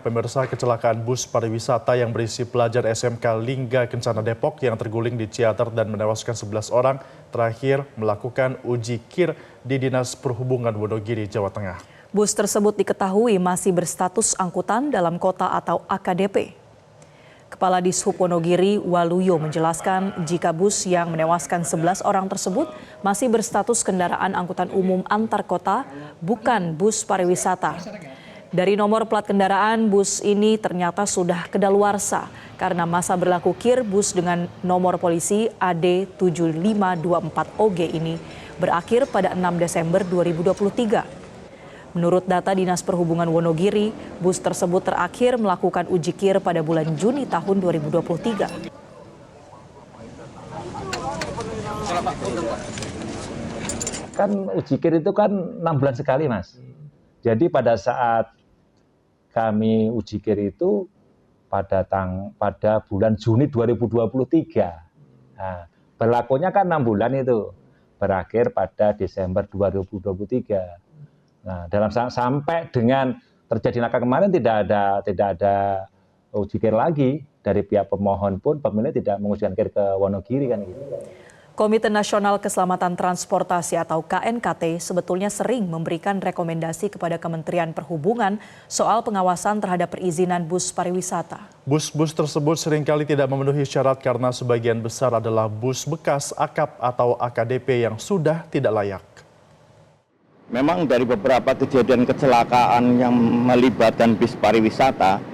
Pemirsa, kecelakaan bus pariwisata yang berisi pelajar SMK Lingga Kencana Depok yang terguling di Ciater dan menewaskan 11 orang terakhir melakukan uji KIR di Dinas Perhubungan Wonogiri, Jawa Tengah. Bus tersebut diketahui masih berstatus angkutan dalam kota atau AKDP. Kepala Dishub Wonogiri, Waluyo, menjelaskan jika bus yang menewaskan 11 orang tersebut masih berstatus kendaraan angkutan umum antar kota, bukan bus pariwisata. Dari nomor plat kendaraan, bus ini ternyata sudah kedaluarsa karena masa berlaku KIR bus dengan nomor polisi AD7524OG ini berakhir pada 6 Desember 2023. Menurut data Dinas Perhubungan Wonogiri, bus tersebut terakhir melakukan uji KIR pada bulan Juni tahun 2023. Kan uji KIR itu kan 6 bulan sekali, Mas. Jadi pada saat kami uji KIR itu pada bulan Juni 2023. Nah, berlakunya kan 6 bulan itu, berakhir pada Desember 2023. Nah, sampai dengan terjadi laka kemarin tidak ada uji KIR lagi. Dari pihak pemohon pun pemilik tidak mengujikan KIR ke Wonogiri kan gitu. Komite Nasional Keselamatan Transportasi atau KNKT sebetulnya sering memberikan rekomendasi kepada Kementerian Perhubungan soal pengawasan terhadap perizinan bus pariwisata. Bus-bus tersebut seringkali tidak memenuhi syarat karena sebagian besar adalah bus bekas AKAP atau AKDP yang sudah tidak layak. Memang dari beberapa kejadian kecelakaan yang melibatkan bis pariwisata,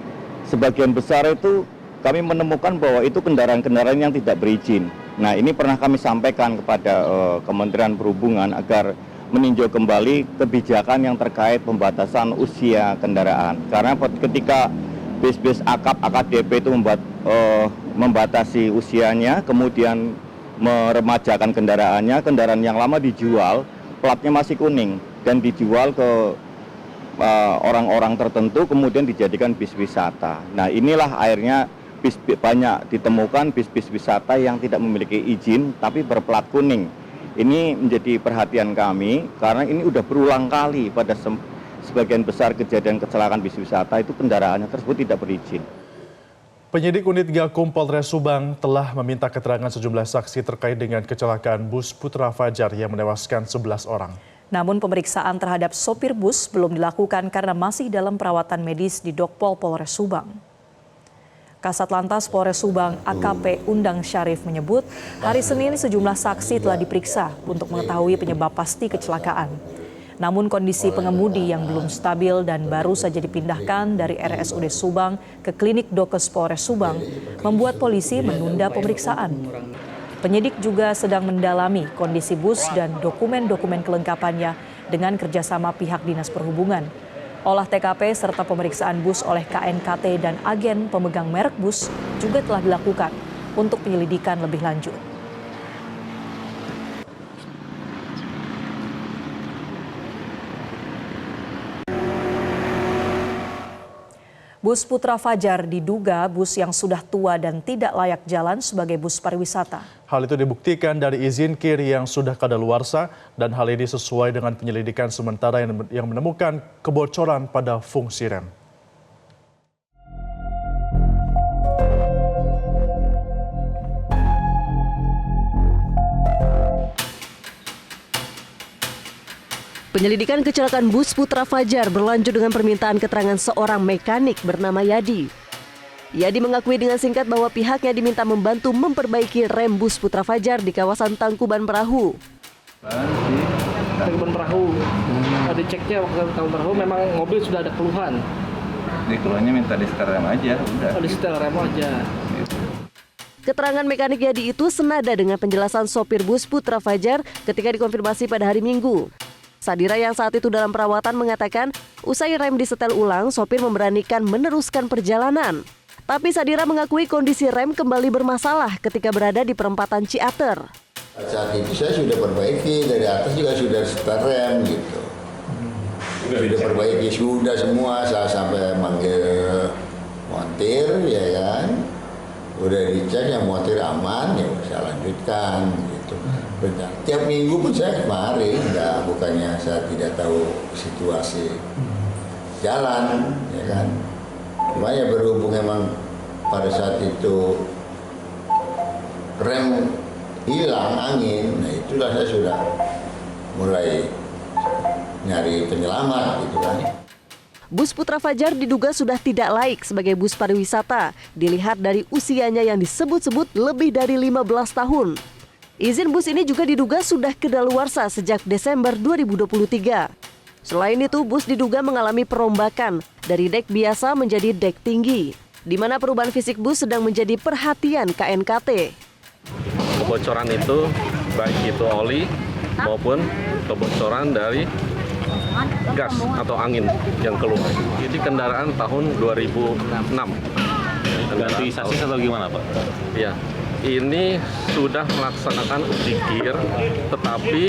sebagian besar itu kami menemukan bahwa itu kendaraan-kendaraan yang tidak berizin. Nah, ini pernah kami sampaikan kepada Kementerian Perhubungan agar meninjau kembali kebijakan yang terkait pembatasan usia kendaraan. Karena ketika bis-bis AKAP, AKDP itu membatasi usianya, kemudian meremajakan kendaraannya, kendaraan yang lama dijual, platnya masih kuning, dan dijual ke orang-orang tertentu, kemudian dijadikan bis wisata. Nah, inilah akhirnya banyak ditemukan bis-bis wisata yang tidak memiliki izin tapi berplat kuning. Ini menjadi perhatian kami karena ini sudah berulang kali pada sebagian besar kejadian kecelakaan bis wisata itu kendaraannya tersebut tidak berizin. Penyidik unit Gakum Polres Subang telah meminta keterangan sejumlah saksi terkait dengan kecelakaan bus Putra Fajar yang menewaskan 11 orang. Namun pemeriksaan terhadap sopir bus belum dilakukan karena masih dalam perawatan medis di Dokpol Polres Subang. Kasat Lantas Polres Subang AKP Undang Syarif menyebut hari Senin sejumlah saksi telah diperiksa untuk mengetahui penyebab pasti kecelakaan. Namun kondisi pengemudi yang belum stabil dan baru saja dipindahkan dari RSUD Subang ke Klinik Dokes Polres Subang membuat polisi menunda pemeriksaan. Penyidik juga sedang mendalami kondisi bus dan dokumen-dokumen kelengkapannya dengan kerjasama pihak Dinas Perhubungan. Olah TKP serta pemeriksaan bus oleh KNKT dan agen pemegang merek bus juga telah dilakukan untuk penyelidikan lebih lanjut. Bus Putra Fajar diduga bus yang sudah tua dan tidak layak jalan sebagai bus pariwisata. Hal itu dibuktikan dari izin KIR yang sudah kadaluarsa dan hal ini sesuai dengan penyelidikan sementara yang menemukan kebocoran pada fungsi rem. Penyelidikan kecelakaan bus Putra Fajar berlanjut dengan permintaan keterangan seorang mekanik bernama Yadi. Yadi mengakui dengan singkat bahwa pihaknya diminta membantu memperbaiki rem bus Putra Fajar di kawasan Tangkuban Perahu. Tangkuban Perahu, diceknya waktu Tangkuban Perahu memang mobil sudah ada keluhan. Di keluhannya minta di setel rem aja, udah. Di setel rem aja. Keterangan mekanik Yadi itu senada dengan penjelasan sopir bus Putra Fajar ketika dikonfirmasi pada hari Minggu. Sadira yang saat itu dalam perawatan mengatakan usai rem disetel ulang, sopir memberanikan meneruskan perjalanan. Tapi Sadira mengakui kondisi rem kembali bermasalah ketika berada di perempatan Ciater. Saat itu saya sudah perbaiki, dari atas juga sudah setel rem gitu. Sudah perbaiki, sudah semua, saya sampai manggil montir ya kan. Udah dicek yang montir aman, ya saya lanjutkan gitu. Benar. Tiap minggu pun saya kemari, bukannya saya tidak tahu situasi jalan, ya kan. Cuma ya berhubung emang pada saat itu rem hilang angin, nah itulah saya sudah mulai nyari penyelamat gitu kan. Bus Putra Fajar diduga sudah tidak laik sebagai bus pariwisata, dilihat dari usianya yang disebut-sebut lebih dari 15 tahun. Izin bus ini juga diduga sudah kedaluarsa sejak Desember 2023. Selain itu, bus diduga mengalami perombakan dari dek biasa menjadi dek tinggi, di mana perubahan fisik bus sedang menjadi perhatian KNKT. Kebocoran itu baik itu oli maupun kebocoran dari gas atau angin yang keluar. Ini kendaraan tahun 2006. Ganti sasis atau gimana Pak? Ya, ini sudah melaksanakan uji kir, tetapi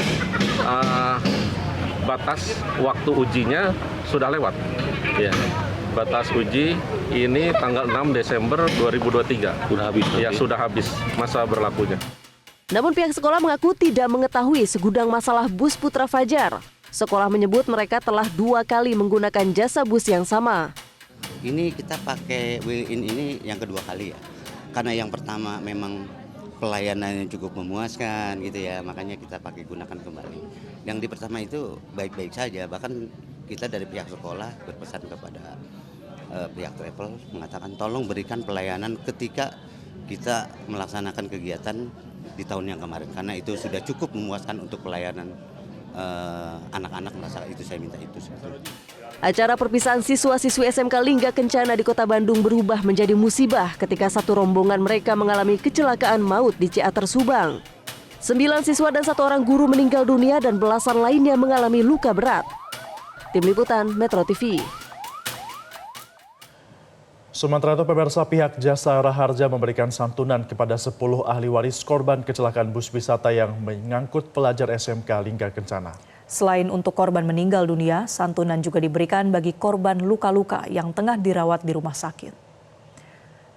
batas waktu ujinya sudah lewat. Ya, batas uji ini tanggal 6 Desember 2023. Sudah habis? Ya, sudah habis masa berlakunya. Namun pihak sekolah mengaku tidak mengetahui segudang masalah bus Putra Fajar. Sekolah menyebut mereka telah 2 kali menggunakan jasa bus yang sama. Ini kita pakai Will-in ini yang kedua kali ya. Karena yang pertama memang pelayanannya cukup memuaskan gitu ya, makanya kita pakai gunakan kembali. Yang di pertama itu baik-baik saja, bahkan kita dari pihak sekolah berpesan kepada pihak travel mengatakan tolong berikan pelayanan ketika kita melaksanakan kegiatan di tahun yang kemarin, karena itu sudah cukup memuaskan untuk pelayanan anak-anak, merasa itu saya minta itu sebetulnya. Acara perpisahan siswa-siswi SMK Lingga Kencana di Kota Bandung berubah menjadi musibah ketika satu rombongan mereka mengalami kecelakaan maut di Ciater Subang. 9 siswa dan 1 orang guru meninggal dunia dan belasan lainnya mengalami luka berat. Tim Liputan Metro TV. Sementara itu pemirsa, pihak Jasara Harja memberikan santunan kepada 10 ahli waris korban kecelakaan bus wisata yang mengangkut pelajar SMK Lingga Kencana. Selain untuk korban meninggal dunia, santunan juga diberikan bagi korban luka-luka yang tengah dirawat di rumah sakit.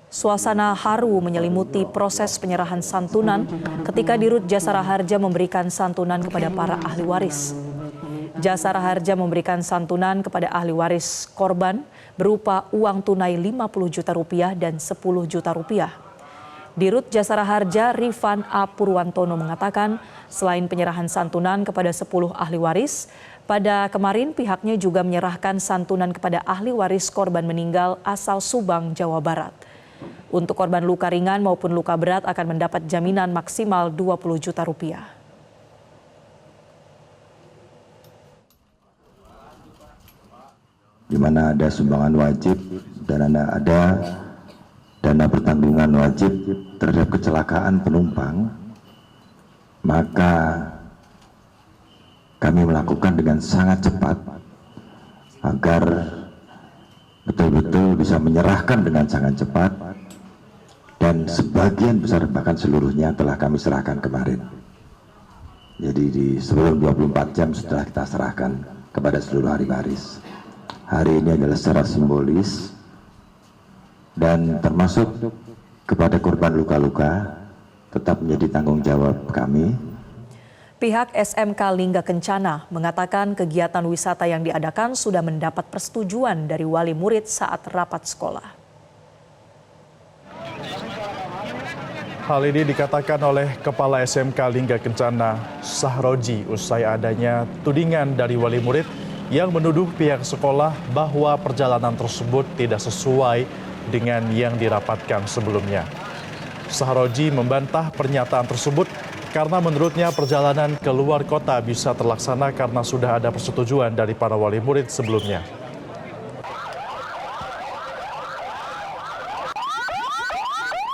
Suasana haru menyelimuti proses penyerahan santunan ketika Dirut Jasara Harja memberikan santunan kepada para ahli waris. Jasara Harja memberikan santunan kepada ahli waris korban berupa uang tunai 50 juta rupiah dan 10 juta rupiah. Dirut Jasara Harja Rifan A. Purwantono mengatakan selain penyerahan santunan kepada 10 ahli waris, pada kemarin pihaknya juga menyerahkan santunan kepada ahli waris korban meninggal asal Subang, Jawa Barat. Untuk korban luka ringan maupun luka berat akan mendapat jaminan maksimal 20 juta rupiah. Di mana ada sumbangan wajib dan ada dana pertanggungan wajib terhadap kecelakaan penumpang, maka kami melakukan dengan sangat cepat agar betul-betul bisa menyerahkan dengan sangat cepat, dan sebagian besar bahkan seluruhnya telah kami serahkan kemarin. Jadi di sebelum 24 jam setelah kita serahkan kepada seluruh ahli waris. Hari ini adalah secara simbolis dan termasuk kepada korban luka-luka tetap menjadi tanggung jawab kami. Pihak SMK Lingga Kencana mengatakan kegiatan wisata yang diadakan sudah mendapat persetujuan dari wali murid saat rapat sekolah. Hal ini dikatakan oleh Kepala SMK Lingga Kencana, Sahroji, usai adanya tudingan dari wali murid yang menuduh pihak sekolah bahwa perjalanan tersebut tidak sesuai dengan yang dirapatkan sebelumnya. Sahroji membantah pernyataan tersebut karena menurutnya perjalanan ke luar kota bisa terlaksana karena sudah ada persetujuan dari para wali murid sebelumnya.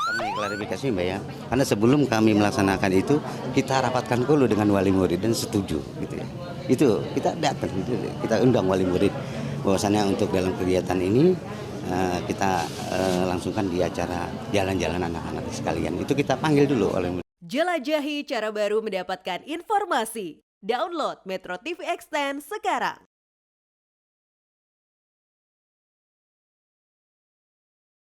Kami klarifikasi Mbak ya, karena sebelum kami melaksanakan itu kita rapatkan dulu dengan wali murid dan setuju gitu ya. Itu kita datang, kita undang wali murid bahwasannya untuk dalam kegiatan ini kita langsungkan di acara jalan-jalan anak-anak sekalian. Itu kita panggil dulu oleh murid. Jelajahi cara baru mendapatkan informasi. Download Metro TV Extend sekarang.